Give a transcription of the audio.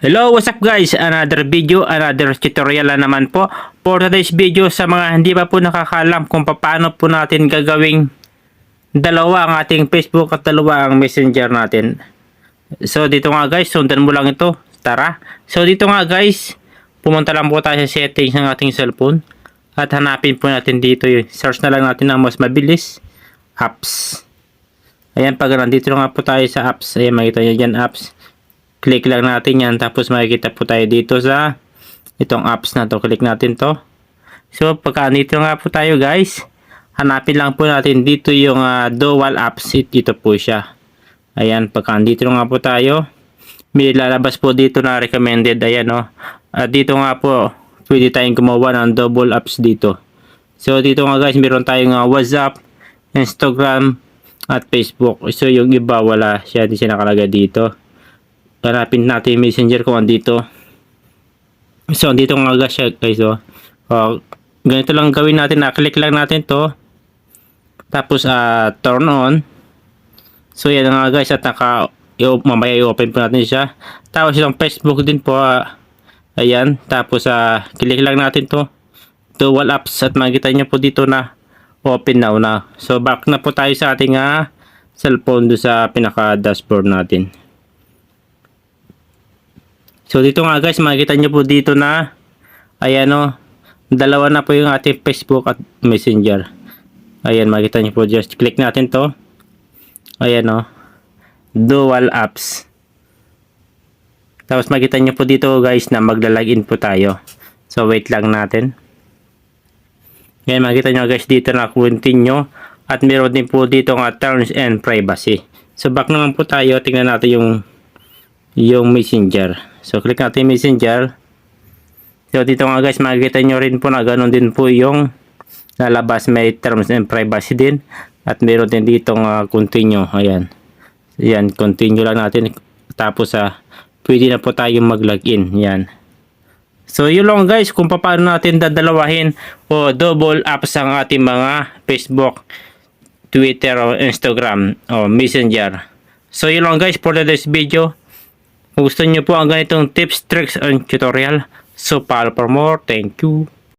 Hello, what's up guys? Another video, another tutorial na naman po. For today's video, sa mga hindi pa po nakakalam kung paano po natin gagawing dalawa ang ating Facebook at dalawa ang Messenger natin. So dito nga guys, sundan mo lang ito. Tara. So dito nga guys, pumunta lang po tayo sa settings ng ating cellphone. At hanapin po natin dito yun. Search na lang natin ang mas mabilis. Apps. Ayan, pag nandito nga po tayo sa apps. Ayan, makita nyo dyan apps. Click lang natin yan. Tapos makikita po tayo dito sa itong apps na to. Click natin to. So pagka dito nga po tayo guys, hanapin lang po natin dito yung dual apps. Dito po siya. Ayan, pagka dito nga po tayo, may lalabas po dito na recommended. Ayan o. Dito nga po, pwede tayong gumawa ng double apps dito. So dito nga guys, meron tayong WhatsApp, Instagram, at Facebook. So yung iba wala siya. Hindi siya nakalagay dito. Hanapin natin yung Messenger kung andito. So andito nga siya guys. Ganito lang gawin natin. Click lang natin to. Tapos turn on. So yan nga guys. At mamaya i-open po natin siya. Tapos yung Facebook din po. Ayan. Tapos click lang natin to. Dual apps. At makikita nyo po dito na open now na. So back na po tayo sa ating cellphone do sa pinaka dashboard natin. So dito nga guys, makikita nyo po dito na ayan o, dalawa na po yung ating Facebook at Messenger. Ayan, makikita nyo po, just click natin to. Ayan o, dual apps. Tapos makikita nyo po dito guys na magla-login po tayo. So wait lang natin. Ayan, makikita nyo guys dito na continue. At meron din po dito nga terms and privacy. So back naman po tayo, tingnan natin yung Messenger. So click natin Messenger. So dito nga guys, makikita nyo rin po na ganoon din po yung lalabas, may terms and privacy din. At meron din dito continue. Ayan. Ayan, continue lang natin. Tapos pwede na po tayong mag-login. Ayan. So yun lang guys, kung paano natin dadalawahin o double apps ang ating mga Facebook, Twitter o Instagram o Messenger. So yun lang guys for today's video. Kung gusto nyo po ang ganitong tips, tricks, and tutorial, so follow for more. Thank you.